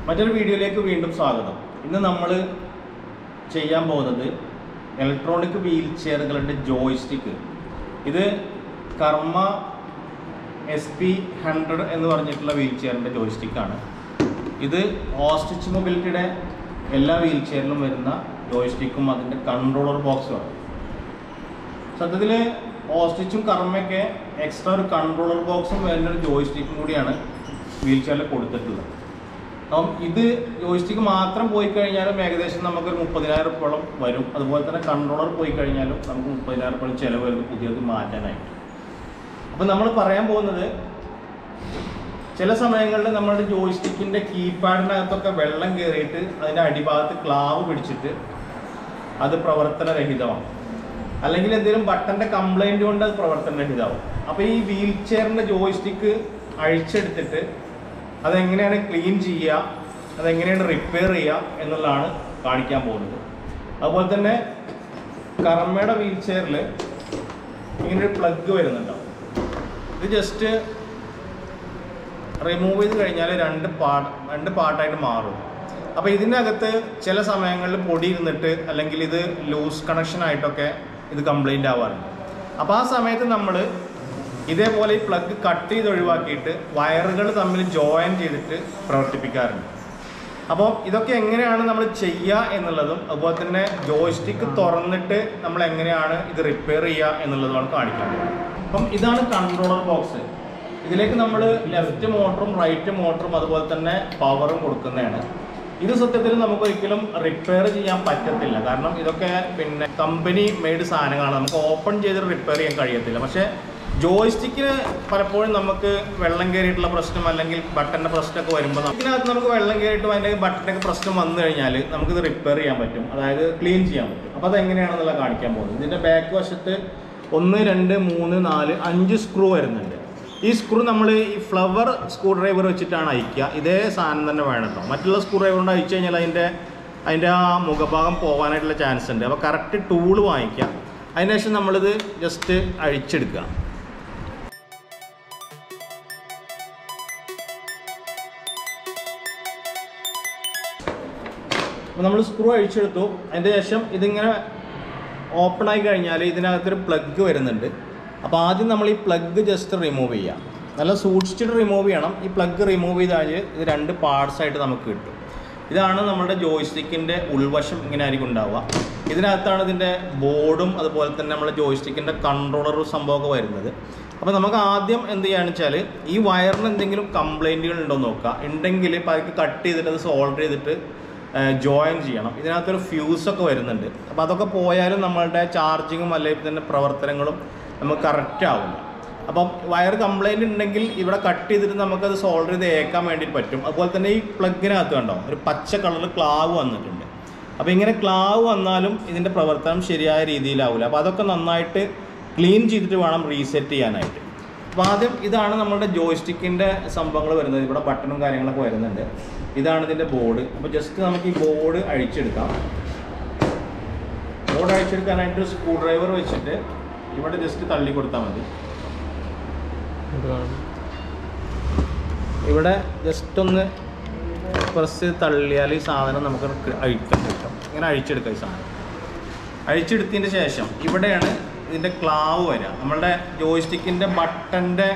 മറ്റൊരു വീഡിയോയിലേക്ക് വീണ്ടും സ്വാഗതം. ഇന്ന് നമ്മൾ ചെയ്യാൻ പോകുന്നത് ഇലക്ട്രോണിക് വീൽ ചെയറുകളുടെ ജോയ്സ്റ്റിക്ക്. ഇത് കർമ്മ SP100 എന്ന് പറഞ്ഞിട്ടുള്ള വീൽ ചെയറിൻ്റെ ജോയ്സ്റ്റിക്കാണ്. ഇത് ഓസ്റ്റിച്ച് മൊബിലിറ്റിയുടെ എല്ലാ വീൽ ചെയറിലും വരുന്ന ജോയ്സ്റ്റിക്കും അതിൻ്റെ കൺട്രോളർ ബോക്സുമാണ്. സത്യത്തിൽ ഓസ്റ്റിച്ചും കർമ്മയൊക്കെ എക്സ്ട്രാ ഒരു കൺട്രോളർ ബോക്സും വരുന്നൊരു ജോയ്സ്റ്റിക്കും കൂടിയാണ് വീൽ ചെയറിൽ കൊടുത്തിട്ടുള്ളത്. അപ്പം ഇത് ജോയ്സ്റ്റിക്ക് മാത്രം പോയി കഴിഞ്ഞാലും ഏകദേശം നമുക്കൊരു 30,000 രൂപയോളം വരും. അതുപോലെ തന്നെ കൺട്രോളർ പോയി കഴിഞ്ഞാലും നമുക്ക് 30,000 രൂപയോളം ചിലവ് വരും പുതിയത് മാറ്റാനായിട്ട്. അപ്പം നമ്മൾ പറയാൻ പോകുന്നത്, ചില സമയങ്ങളിൽ നമ്മുടെ ജോയ്സ്റ്റിക്കിൻ്റെ കീപാഡിനകത്തൊക്കെ വെള്ളം കയറിയിട്ട് അതിൻ്റെ അടിഭാഗത്ത് ക്ലാവ് പിടിച്ചിട്ട് അത് പ്രവർത്തനരഹിതമാണ്, അല്ലെങ്കിൽ എന്തെങ്കിലും ബട്ടൻ്റെ കംപ്ലൈൻറ്റ് കൊണ്ട് അത് പ്രവർത്തനരഹിതമാവും. അപ്പോൾ ഈ വീൽ ചെയറിൻ്റെ ജോയ്സ്റ്റിക്ക് അഴിച്ചെടുത്തിട്ട് അതെങ്ങനെയാണ് ക്ലീൻ ചെയ്യുക, അതെങ്ങനെയാണ് റിപ്പയർ ചെയ്യുക എന്നുള്ളതാണ് കാണിക്കാൻ പോകുന്നത്. അതുപോലെ തന്നെ കർമ്മയുടെ വീൽ ചെയറിൽ ഇങ്ങനൊരു പ്ലഗ് വരുന്നുണ്ടാവും. ഇത് ജസ്റ്റ് റിമൂവ് ചെയ്ത് കഴിഞ്ഞാൽ രണ്ട് പാർട്ടായിട്ട് മാറും. അപ്പോൾ ഇതിനകത്ത് ചില സമയങ്ങളിൽ പൊടി ഇരുന്നിട്ട് അല്ലെങ്കിൽ ഇത് ലൂസ് കണക്ഷനായിട്ടൊക്കെ ഇത് കംപ്ലൈൻ്റ് ആവാറുണ്ട്. അപ്പോൾ ആ സമയത്ത് നമ്മൾ ഇതേപോലെ ഈ പ്ലഗ് കട്ട് ചെയ്ത് ഒഴിവാക്കിയിട്ട് വയറുകൾ തമ്മിൽ ജോയിൻ ചെയ്തിട്ട് പ്രവർത്തിപ്പിക്കാറുണ്ട്. അപ്പോൾ ഇതൊക്കെ എങ്ങനെയാണ് നമ്മൾ ചെയ്യുക എന്നുള്ളതും അതുപോലെ തന്നെ ജോയ്സ്റ്റിക്ക് തുറന്നിട്ട് നമ്മൾ എങ്ങനെയാണ് ഇത് റിപ്പയർ ചെയ്യുക എന്നുള്ളതുമാണ് കാണിക്കാൻ പോകുന്നത്. അപ്പം ഇതാണ് കൺട്രോളർ ബോക്സ്. ഇതിലേക്ക് നമ്മൾ ലെഫ്റ്റ് മോട്ടറും റൈറ്റ് മോട്ടറും അതുപോലെ തന്നെ പവറും കൊടുക്കുന്നതാണ്. ഇത് സത്യത്തിൽ നമുക്കൊരിക്കലും റിപ്പയർ ചെയ്യാൻ പറ്റത്തില്ല. കാരണം ഇതൊക്കെ കമ്പനി മെയ്ഡ് സാധനങ്ങളാണ്. നമുക്ക് ഓപ്പൺ ചെയ്ത് റിപ്പയർ ചെയ്യാൻ കഴിയത്തില്ല. പക്ഷേ ജോയ്സ്റ്റിക്കിന് പലപ്പോഴും നമുക്ക് വെള്ളം കയറിയിട്ടുള്ള പ്രശ്നം അല്ലെങ്കിൽ ബട്ടൻ്റെ പ്രശ്നമൊക്കെ വരുമ്പോൾ ഇതിനകത്ത് നമുക്ക് വെള്ളം കയറിയിട്ട് അതിൻ്റെ ബട്ടനൊക്കെ പ്രശ്നം വന്നു കഴിഞ്ഞാൽ നമുക്കിത് റിപ്പയർ ചെയ്യാൻ പറ്റും, അതായത് ക്ലീൻ ചെയ്യാൻ പറ്റും. അപ്പോൾ അതെങ്ങനെയാണെന്നുള്ള കാണിക്കാൻ പോകുന്നത്. ഇതിൻ്റെ ബാക്ക് വശത്ത് 1, 2, 3, 4, 5 സ്ക്രൂ വരുന്നുണ്ട്. ഈ സ്ക്രൂ നമ്മൾ ഈ ഫ്ലവർ സ്ക്രൂ ഡ്രൈവർ വെച്ചിട്ടാണ് അയക്കുക. ഇതേ സാധനം തന്നെ വേണം കേട്ടോ. മറ്റുള്ള സ്ക്രൂ ഡ്രൈവർ കൊണ്ട് അയച്ചു കഴിഞ്ഞാൽ അതിൻ്റെ ആ മുഖഭാഗം പോകാനായിട്ടുള്ള ചാൻസ് ഉണ്ട്. അപ്പോൾ കറക്റ്റ് ടൂൾ വാങ്ങിക്കുക. അതിനുശേഷം നമ്മളിത് ജസ്റ്റ് അഴിച്ചെടുക്കുക. അപ്പോൾ നമ്മൾ സ്ക്രൂ അഴിച്ചെടുത്തു. അതിൻ്റെ ശേഷം ഇതിങ്ങനെ ഓപ്പൺ ആയി കഴിഞ്ഞാൽ ഇതിനകത്തൊരു പ്ലഗ് വരുന്നുണ്ട്. അപ്പോൾ ആദ്യം നമ്മൾ ഈ പ്ലഗ് ജസ്റ്റ് റിമൂവ് ചെയ്യുക. നല്ല സൂക്ഷിച്ചിട്ട് റിമൂവ് ചെയ്യണം. ഈ പ്ലഗ് റിമൂവ് ചെയ്താൽ ഇത് 2 പാർട്സായിട്ട് നമുക്ക് കിട്ടും. ഇതാണ് നമ്മുടെ ജോയ്സ്റ്റിക്കിൻ്റെ ഉൾവശം. ഇങ്ങനെ ആയിരിക്കും ഉണ്ടാവുക. ഇതിനകത്താണ് ഇതിൻ്റെ ബോർഡും അതുപോലെ തന്നെ നമ്മുടെ ജോയ്സ്റ്റിക്കിൻ്റെ കൺട്രോളറും സംഭവമൊക്കെ വരുന്നത്. അപ്പോൾ നമുക്ക് ആദ്യം എന്ത് ചെയ്യുകയാണെന്ന് വെച്ചാൽ ഈ വയറിന് എന്തെങ്കിലും കംപ്ലൈൻറ്റുകൾ ഉണ്ടോ എന്ന് നോക്കുക. ഉണ്ടെങ്കിൽ ഇപ്പോൾ അതിലേക്ക് കട്ട് ചെയ്തിട്ട് അത് സോൾഡർ ചെയ്തിട്ട് ജോയിൻ ചെയ്യണം. ഇതിനകത്തൊരു ഫ്യൂസൊക്കെ വരുന്നുണ്ട്. അപ്പോൾ അതൊക്കെ പോയാലും നമ്മളുടെ ചാർജിങ്ങും അല്ലെങ്കിൽ തന്നെ പ്രവർത്തനങ്ങളും നമുക്ക് കറക്റ്റ് ആവില്ല. അപ്പം വയർ കംപ്ലൈൻറ്റ് ഉണ്ടെങ്കിൽ ഇവിടെ കട്ട് ചെയ്തിട്ട് നമുക്കത് സോൾഡർ ചെയ്ത് ഏക്കാൻ വേണ്ടിയിട്ട് പറ്റും. അതുപോലെ തന്നെ ഈ പ്ലഗിനകത്ത് കണ്ടോ ഒരു പച്ച കളറിൽ ക്ലാവ് വന്നിട്ടുണ്ട്. അപ്പോൾ ഇങ്ങനെ ക്ലാവ് വന്നാലും ഇതിൻ്റെ പ്രവർത്തനം ശരിയായ രീതിയിലാവില്ല. അപ്പോൾ അതൊക്കെ നന്നായിട്ട് ക്ലീൻ ചെയ്തിട്ട് വേണം റീസെറ്റ് ചെയ്യാനായിട്ട്. അപ്പോൾ ആദ്യം ഇതാണ് നമ്മുടെ ജോയ്സ്റ്റിക്കിൻ്റെ സംഭവങ്ങൾ വരുന്നത്. ഇവിടെ ബട്ടണും കാര്യങ്ങളൊക്കെ വരുന്നുണ്ട്. ഇതാണ് ഇതിൻ്റെ ബോർഡ്. അപ്പോൾ ജസ്റ്റ് നമുക്ക് ഈ ബോർഡ് അഴിച്ചെടുക്കാം. ബോർഡ് അഴിച്ചെടുക്കാനായിട്ട് സ്ക്രൂ ഡ്രൈവർ വെച്ചിട്ട് ഇവിടെ ജസ്റ്റ് തള്ളി കൊടുത്താൽ മതി. ഇവിടെ ജസ്റ്റ് ഒന്ന് പ്രസ് ചെയ്ത് തള്ളിയാൽ ഈ സാധനം നമുക്ക് അഴിക്കാൻ കിട്ടും. ഇങ്ങനെ അഴിച്ചെടുക്കാം. ഈ സാധനം അഴിച്ചെടുത്തതിന് ശേഷം ഇവിടെയാണ് ഇതിൻ്റെ ക്ലാവ് വരിക. നമ്മളുടെ ജോയ്സ്റ്റിക്കിൻ്റെ ബട്ടൻ്റെ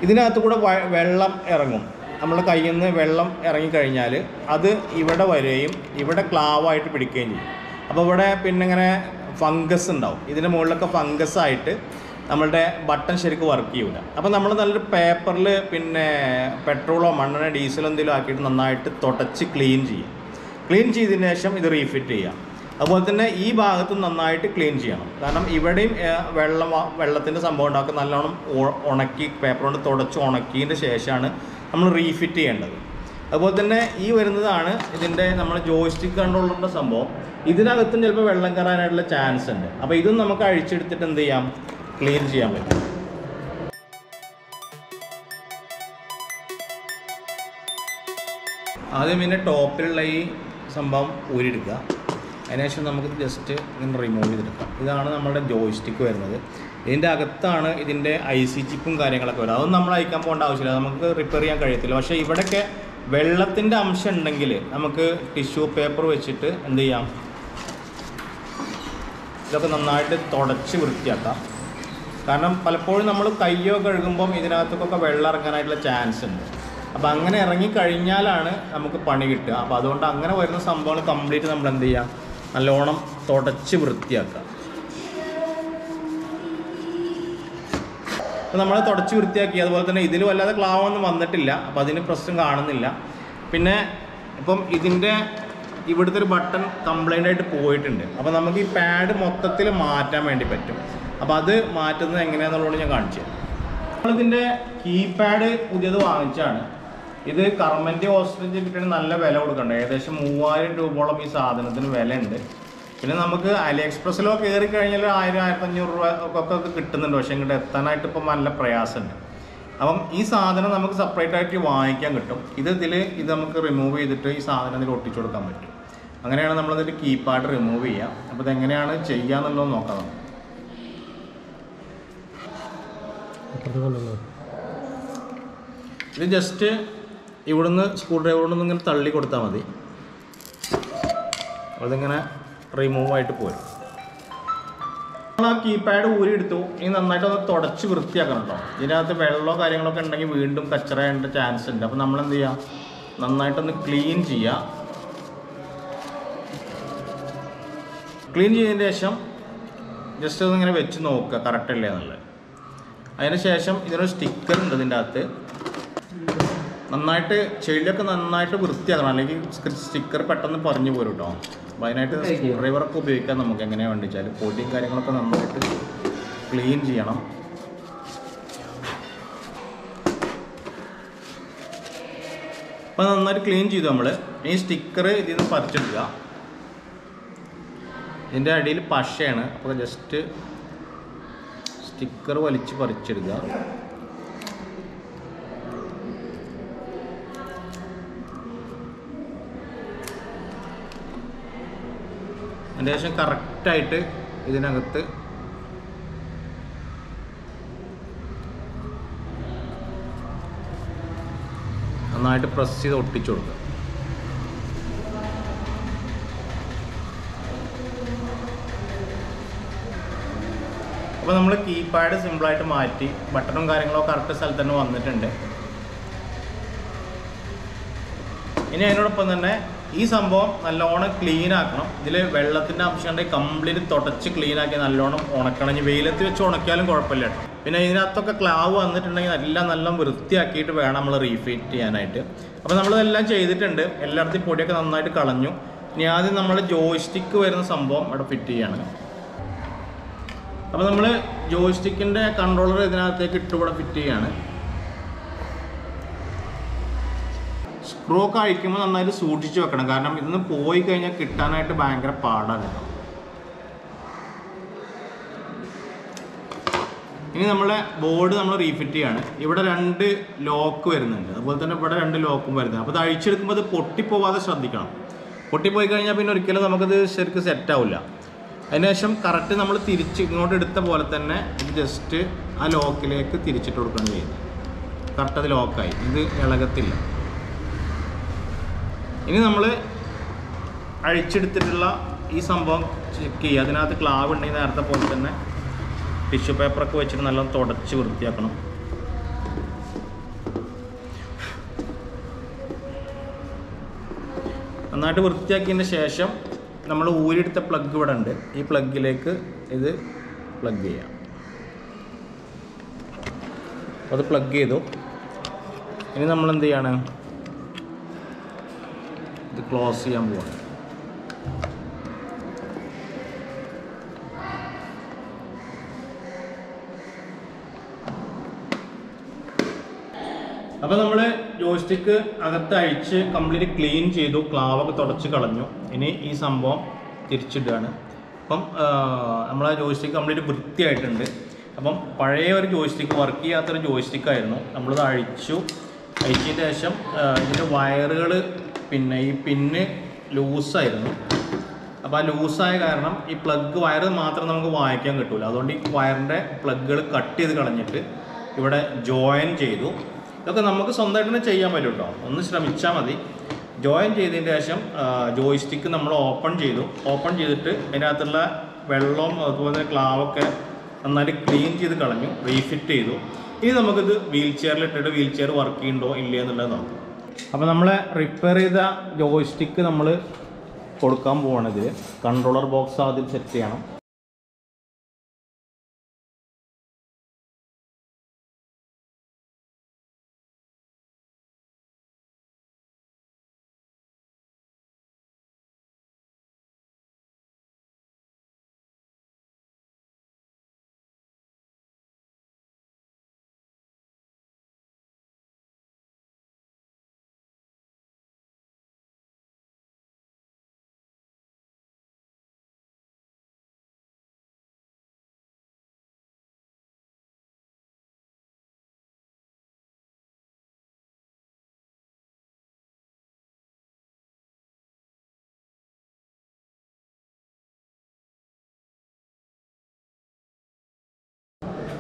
ഇതിനകത്ത് കൂടെ വെള്ളം ഇറങ്ങും. നമ്മുടെ കയ്യിൽ നിന്ന് വെള്ളം ഇറങ്ങിക്കഴിഞ്ഞാൽ അത് ഇവിടെ വരികയും ഇവിടെ ക്ലാവായിട്ട് പിടിക്കുകയും ചെയ്യും. അപ്പോൾ ഇവിടെ ഇങ്ങനെ ഫംഗസ് ഉണ്ടാവും. ഇതിൻ്റെ മുകളിലൊക്കെ ഫംഗസ് ആയിട്ട് നമ്മളുടെ ബട്ടൺ ശരിക്കും വർക്ക് ചെയ്യില്ല. അപ്പോൾ നമ്മൾ നല്ലൊരു പേപ്പറിൽ പെട്രോളോ മണ്ണെണ്ണ ഡീസലോ എന്തെങ്കിലും ആക്കിയിട്ട് നന്നായിട്ട് തുടച്ച് ക്ലീൻ ചെയ്യും. ക്ലീൻ ചെയ്തതിന് ശേഷം ഇത് റീഫിറ്റ് ചെയ്യാം. അതുപോലെ തന്നെ ഈ ഭാഗത്തും നന്നായിട്ട് ക്ലീൻ ചെയ്യണം. കാരണം ഇവിടെയും വെള്ളത്തിൻ്റെ സംഭവം ഉണ്ടാക്കുക. നല്ലോണം ഉണക്കി പേപ്പർ കൊണ്ട് തുടച്ച് ഉണക്കിയതിൻ്റെ ശേഷമാണ് നമ്മൾ റീഫിറ്റ് ചെയ്യേണ്ടത്. അതുപോലെ തന്നെ ഈ വരുന്നതാണ് ഇതിൻ്റെ നമ്മൾ ജോയ്സ്റ്റിക്ക് കൺട്രോളറിൻ്റെ സംഭവം. ഇതിനകത്തും ചിലപ്പോൾ വെള്ളം കയറാനായിട്ടുള്ള ചാൻസ് ഉണ്ട്. അപ്പോൾ ഇതും നമുക്ക് അഴിച്ചെടുത്തിട്ട് എന്ത് ചെയ്യാം, ക്ലീൻ ചെയ്യാൻ പറ്റും. ആദ്യം പിന്നെ ടോപ്പിലുള്ള ഈ സംഭവം ഊരിയെടുക്കുക. അതിനുശേഷം നമുക്ക് ജസ്റ്റ് ഇങ്ങനെ റിമൂവ് ചെയ്തെടുക്കാം. ഇതാണ് നമ്മുടെ ജോയ്സ്റ്റിക്ക് വരുന്നത്. ഇതിൻ്റെ അകത്താണ് ഇതിൻ്റെ IC ചിപ്പും കാര്യങ്ങളൊക്കെ വരും. അതൊന്നും നമ്മൾ അയക്കാൻ പോകേണ്ട ആവശ്യമില്ല, നമുക്ക് റിപ്പയർ ചെയ്യാൻ കഴിയത്തില്ല. പക്ഷേ ഇവിടെയൊക്കെ വെള്ളത്തിൻ്റെ അംശം ഉണ്ടെങ്കിൽ നമുക്ക് ടിഷ്യൂ പേപ്പർ വെച്ചിട്ട് എന്ത് ചെയ്യാം, ഇതൊക്കെ നന്നായിട്ട് തുടച്ച് വൃത്തിയാക്കാം. കാരണം പലപ്പോഴും നമ്മൾ കയ്യോ കഴുകുമ്പം ഇതിനകത്തൊക്കെ വെള്ളം ഇറങ്ങാനായിട്ടുള്ള ചാൻസ് ഉണ്ട്. അപ്പോൾ അങ്ങനെ ഇറങ്ങിക്കഴിഞ്ഞാലാണ് നമുക്ക് പണി കിട്ടുക. അപ്പോൾ അതുകൊണ്ട് അങ്ങനെ വരുന്ന സംഭവങ്ങൾ കംപ്ലീറ്റ് നമ്മൾ എന്ത് ചെയ്യുക, നല്ലോണം തുടച്ച് വൃത്തിയാക്കുക. അപ്പോൾ നമ്മൾ തുടച്ച് വൃത്തിയാക്കി. അതുപോലെ തന്നെ ഇതിൽ വല്ലാതെ ക്ലാവൊന്നും വന്നിട്ടില്ല, അപ്പോൾ അതിന് പ്രശ്നം കാണുന്നില്ല. പിന്നെ ഇപ്പം ഇതിൻ്റെ ഇവിടുത്തെ ഒരു ബട്ടൺ കംപ്ലൈൻ്റ് ആയിട്ട് പോയിട്ടുണ്ട്. അപ്പോൾ നമുക്ക് ഈ പാഡ് മൊത്തത്തിൽ മാറ്റാൻ വേണ്ടി പറ്റും. അപ്പോൾ അത് മാറ്റുന്നത് എങ്ങനെയാണെന്നുള്ളത് ഞാൻ കാണിച്ചു തരാം. നമ്മളിതിൻ്റെ കീപാഡ് പുതിയത് വാങ്ങിച്ചാണ്. ഇത് കർമ്മൻ്റെ ഓസ്ട്രേലിയ കിട്ടിയിട്ട് നല്ല വില കൊടുക്കണ്ട, ഏകദേശം 3000 രൂപയോളം ഈ സാധനത്തിന് വിലയുണ്ട്. പിന്നെ നമുക്ക് അലിഎക്സ്പ്രസ്സിലോ കയറി കഴിഞ്ഞാൽ 1000-1500 രൂപ ഒക്കെ കിട്ടുന്നുണ്ട്. പക്ഷേ ഇങ്ങോട്ട് എത്താനായിട്ട് ഇപ്പം നല്ല പ്രയാസമുണ്ട്. അപ്പം ഈ സാധനം നമുക്ക് സെപ്പറേറ്റ് ആയിട്ട് വാങ്ങിക്കാൻ കിട്ടും. ഇത് നമുക്ക് റിമൂവ് ചെയ്തിട്ട് ഈ സാധനം ഇതിൽ ഒട്ടിച്ചു കൊടുക്കാൻ പറ്റും. അങ്ങനെയാണ് നമ്മളതിൻ്റെ കീപാഡ് റിമൂവ് ചെയ്യുക. അപ്പോൾ ഇതെങ്ങനെയാണ് ചെയ്യുക എന്നുള്ളത് നോക്കാം. ഇത് ജസ്റ്റ് ഇവിടുന്ന് സ്ക്രൂ ഡ്രൈവർ കൊണ്ടൊന്ന് ഇങ്ങനെ തള്ളി കൊടുത്താൽ മതി. അതിങ്ങനെ റിമൂവ് ആയിട്ട് പോരും. നമ്മൾ ആ കീപാഡ് ഊരി എടുത്തു. ഇനി നന്നായിട്ടൊന്ന് തുടച്ച് വൃത്തിയാക്കണം കേട്ടോ. ഇതിനകത്ത് വെള്ളമോ കാര്യങ്ങളൊക്കെ ഉണ്ടെങ്കിൽ വീണ്ടും കച്ചറയേണ്ട ചാൻസ് ഉണ്ട്. അപ്പോൾ നമ്മളെന്ത് ചെയ്യുക, നന്നായിട്ടൊന്ന് ക്ലീൻ ചെയ്യുക. ക്ലീൻ ചെയ്തതിന് ശേഷം ജസ്റ്റ് ഒന്നിങ്ങനെ വെച്ച് നോക്കുക കറക്റ്റ് അല്ലേ എന്നുള്ളത്. അതിന് ശേഷം ഇതിനൊരു സ്റ്റിക്കർ ഉണ്ട് ഇതിൻ്റെ അകത്ത്. നന്നായിട്ട് ചെടിയൊക്കെ നന്നായിട്ട് വൃത്തിയാക്കണം, അല്ലെങ്കിൽ സ്റ്റിക്കർ പെട്ടെന്ന് പറഞ്ഞു പോരും കേട്ടോ. അപ്പോൾ അതിനായിട്ട് സ്ക്രൂ ഡ്രൈവറൊക്കെ ഉപയോഗിക്കാം നമുക്ക്. എങ്ങനെയാണ് വേണ്ടി വെച്ചാൽ പൊടിയും കാര്യങ്ങളൊക്കെ നന്നായിട്ട് ക്ലീൻ ചെയ്യണം. അപ്പോൾ നന്നായിട്ട് ക്ലീൻ ചെയ്തു നമ്മൾ. ഈ സ്റ്റിക്കർ ഇതിൽ നിന്ന് പറിച്ചെടുക്കുക. ഇതിൻ്റെ അടിയിൽ പശയാണ്, അപ്പോൾ ജസ്റ്റ് സ്റ്റിക്കർ വലിച്ച് പറിച്ചെടുക്കുക. അതിന് ശേഷം കറക്റ്റായിട്ട് ഇതിനകത്ത് നന്നായിട്ട് പ്രസ് ചെയ്ത് ഒട്ടിച്ചു കൊടുക്കുക. അപ്പോൾ നമ്മൾ കീപാഡ് സിമ്പിളായിട്ട് മാറ്റി. ബട്ടണും കാര്യങ്ങളൊക്കെ കറക്റ്റ് സ്ഥലത്ത് തന്നെ വന്നിട്ടുണ്ട്. ഇനി അതിനോടൊപ്പം തന്നെ ഈ സംഭവം നല്ലോണം ക്ലീൻ ആക്കണം. ഇതിൽ വെള്ളത്തിൻ്റെ അംശം ഉണ്ടെങ്കിൽ കംപ്ലീറ്റ് തുടച്ച് ക്ലീൻ ആക്കി നല്ലോണം ഉണക്കണം. ഇനി വെയിലത്ത് വെച്ച് ഉണക്കിയാലും കുഴപ്പമില്ല കേട്ടോ. പിന്നെ ഇതിനകത്തൊക്കെ ക്ലാവ് വന്നിട്ടുണ്ടെങ്കിൽ എല്ലാം നല്ല വൃത്തിയാക്കിയിട്ട് വേണം നമ്മൾ റീഫിറ്റ് ചെയ്യാനായിട്ട്. അപ്പോൾ നമ്മളിതെല്ലാം ചെയ്തിട്ടുണ്ട്. എല്ലായിടത്തും പൊടിയൊക്കെ നന്നായിട്ട് കളഞ്ഞു. ഇനി ആദ്യം നമ്മൾ ജോയ്സ്റ്റിക്ക് വരുന്ന സംഭവം ഇവിടെ ഫിറ്റ് ചെയ്യാണ്. അപ്പോൾ നമ്മൾ ജോയ്സ്റ്റിക്കിൻ്റെ കൺട്രോളർ ഇതിനകത്തേക്ക് ഇവിടെ ഫിറ്റ് ചെയ്യാണ്. സ്ക്രൂ ഒക്കെ അഴിക്കുമ്പോൾ നന്നായിട്ട് സൂക്ഷിച്ച് വെക്കണം, കാരണം ഇതൊന്ന് പോയി കഴിഞ്ഞാൽ കിട്ടാനായിട്ട് ഭയങ്കര പാടാണ്. ഇനി നമ്മളെ ബോർഡ് നമ്മൾ റീഫിറ്റ് ചെയ്യാണ്. ഇവിടെ 2 ലോക്ക് വരുന്നുണ്ട്, അതുപോലെ തന്നെ ഇവിടെ 2 ലോക്കും വരുന്നുണ്ട്. അപ്പോൾ അത് അഴിച്ചെടുക്കുമ്പോൾ അത് പൊട്ടിപ്പോവാതെ ശ്രദ്ധിക്കണം. പൊട്ടിപ്പോയി കഴിഞ്ഞാൽ പിന്നെ ഒരിക്കലും നമുക്കത് ശരിക്കും സെറ്റാവില്ല. അതിനുശേഷം കറക്റ്റ് നമ്മൾ തിരിച്ച് ഇങ്ങോട്ട് എടുത്ത പോലെ തന്നെ ഇത് ജസ്റ്റ് ആ ലോക്കിലേക്ക് തിരിച്ചിട്ട് കൊടുക്കുകയാണ് ചെയ്യുന്നത്. കറക്റ്റ് അത് ലോക്കായി, ഇത് ഇളകത്തില്ല. ഇനി നമ്മൾ അഴിച്ചെടുത്തിട്ടുള്ള ഈ സംഭവം ചെക്ക് ചെയ്യുക. അതിനകത്ത് ക്ലാവ് ഉണ്ടെങ്കിൽ നേരത്തെ പോലെ തന്നെ ടിഷ്യൂ പേപ്പറൊക്കെ വെച്ചിട്ട് നല്ല തുടച്ച് വൃത്തിയാക്കണം. നന്നായിട്ട് വൃത്തിയാക്കിയതിന് ശേഷം നമ്മൾ ഊരിയെടുത്ത പ്ലഗ് ഇവിടെ ഉണ്ട്. ഈ പ്ലഗിലേക്ക് ഇത് പ്ലഗ് ചെയ്യാം. അത് പ്ലഗ് ചെയ്തു. ഇനി നമ്മൾ എന്ത് ചെയ്യാണ്, ഇത് ക്ലോസ് ചെയ്യാൻ പോവാണ്. അപ്പോൾ നമ്മൾ ജോയ്സ്റ്റിക്ക് അകത്ത് അഴിച്ച് കംപ്ലീറ്റ് ക്ലീൻ ചെയ്തു, ക്ലാവൊക്കെ തുടച്ച് കളഞ്ഞു. ഇനി ഈ സംഭവം തിരിച്ചിടുകയാണ്. അപ്പം നമ്മളെ ജോയ്സ്റ്റിക്ക് കംപ്ലീറ്റ് വൃത്തിയായിട്ടുണ്ട്. അപ്പം പഴയ ഒരു ജോയ്സ്റ്റിക്ക്, വർക്ക് ചെയ്യാത്തൊരു ജോയ്സ്റ്റിക്കായിരുന്നു. നമ്മളത് അഴിച്ചതിന് ശേഷം ഇതിൻ്റെ വയറുകൾ, പിന്നെ ഈ പിന്ന് ലൂസായിരുന്നു. അപ്പോൾ ആ ലൂസായ കാരണം ഈ പ്ലഗ് വയറ് മാത്രം നമുക്ക് വായിക്കാൻ കിട്ടില്ല. അതുകൊണ്ട് ഈ വയറിൻ്റെ പ്ലഗുകൾ കട്ട് ചെയ്ത് കളഞ്ഞിട്ട് ഇവിടെ ജോയിൻ ചെയ്തു. ഇതൊക്കെ നമുക്ക് സ്വന്തമായിട്ട് തന്നെ ചെയ്യാൻ പറ്റും കേട്ടോ, ഒന്ന് ശ്രമിച്ചാൽ മതി. ജോയിൻ ചെയ്തതിന് ശേഷം ജോയ്സ്റ്റിക്ക് നമ്മൾ ഓപ്പൺ ചെയ്തു. ഓപ്പൺ ചെയ്തിട്ട് അതിനകത്തുള്ള വെള്ളവും അതുപോലെ ക്ലാവൊക്കെ നന്നായിട്ട് ക്ലീൻ ചെയ്ത് കളഞ്ഞു, റീഫിറ്റ് ചെയ്തു. ഇനി നമുക്കിത് വീൽ ചെയറിലിട്ടിട്ട് വീൽ ചെയർ വർക്ക് ചെയ്യുന്നുണ്ടോ ഇല്ല എന്നുള്ളത് നോക്കാം. അപ്പോൾ നമ്മൾ റിപ്പയർ ചെയ്ത ജോയ്സ്റ്റിക്ക് നമ്മൾ കൊടുക്കാൻ പോവാണ്. ഇതിൽ കൺട്രോളർ ബോക്സ് ആദ്യം സെറ്റ് ചെയ്യണം.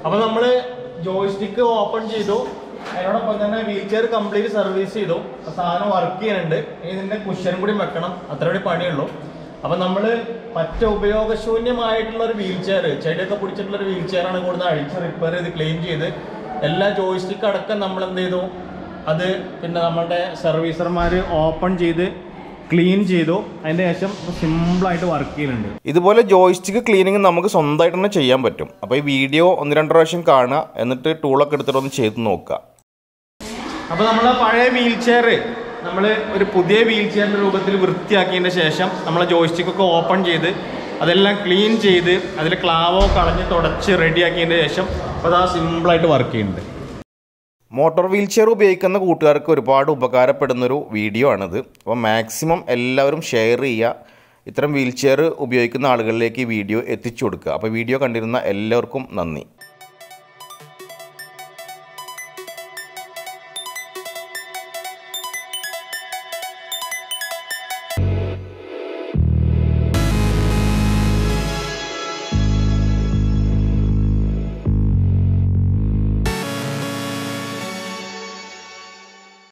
അപ്പോൾ നമ്മൾ ജോയ്സ്റ്റിക്ക് ഓപ്പൺ ചെയ്തു, അതിനോടൊപ്പം തന്നെ വീൽ ചെയർ കംപ്ലീറ്റ് സർവീസ് ചെയ്തു. സാധനം വർക്ക് ചെയ്യുന്നുണ്ട്. ഇതിൻ്റെ കുഷ്യനും കൂടി വെക്കണം, അത്രയോടെ പണിയുള്ളൂ. അപ്പം നമ്മൾ മറ്റ ഉപയോഗശൂന്യമായിട്ടുള്ള ഒരു വീൽ ചെയർ, ചെടിയൊക്കെ പിടിച്ചിട്ടുള്ള ഒരു വീൽ ചെയറാണ് കൂടുതൽ അഴിച്ച് റിപ്പയർ ചെയ്ത് ക്ലീൻ ചെയ്ത് എല്ലാ ജോയ്സ്റ്റിക്ക് അടക്കം നമ്മൾ എന്ത് ചെയ്തു, അത് പിന്നെ നമ്മളുടെ സർവീസർമാർ ഓപ്പൺ ചെയ്ത് ക്ലീൻ ചെയ്തു. അതിൻ്റെ ശേഷം സിമ്പിളായിട്ട് വർക്ക് ചെയ്യുന്നുണ്ട്. ഇതുപോലെ ജോയ്സ്റ്റിക്ക് ക്ലീനിങ് നമുക്ക് സ്വന്തമായിട്ട് തന്നെ ചെയ്യാൻ പറ്റും. അപ്പോൾ ഈ വീഡിയോ 1-2 പ്രാവശ്യം കാണുക, എന്നിട്ട് ടൂളൊക്കെ എടുത്തിട്ട് ഒന്ന് ചെയ്ത് നോക്കുക. അപ്പോൾ നമ്മൾ പഴയ വീൽ ചെയർ നമ്മൾ ഒരു പുതിയ വീൽ ചെയറിൻ്റെ രൂപത്തിൽ വൃത്തിയാക്കിയതിൻ്റെ ശേഷം നമ്മൾ ജോയ്സ്റ്റിക്കൊക്കെ ഓപ്പൺ ചെയ്ത് അതെല്ലാം ക്ലീൻ ചെയ്ത് അതിൽ ക്ലാവോ കളഞ്ഞ് തുടച്ച് റെഡിയാക്കിയതിൻ്റെ ശേഷം അപ്പോൾ അത് സിമ്പിളായിട്ട് വർക്ക് ചെയ്യുന്നുണ്ട്. മോട്ടോർ വീൽ ചെയർ ഉപയോഗിക്കുന്ന കൂട്ടുകാർക്ക് ഒരുപാട് ഉപകാരപ്പെടുന്നൊരു വീഡിയോ ആണിത്. അപ്പോൾ മാക്സിമം എല്ലാവരും ഷെയർ ചെയ്യുക. ഇത്തരം വീൽ ചെയർ ഉപയോഗിക്കുന്ന ആളുകളിലേക്ക് ഈ വീഡിയോ എത്തിച്ചു കൊടുക്കുക. അപ്പോൾ വീഡിയോ കണ്ടിരുന്ന എല്ലാവർക്കും നന്ദി.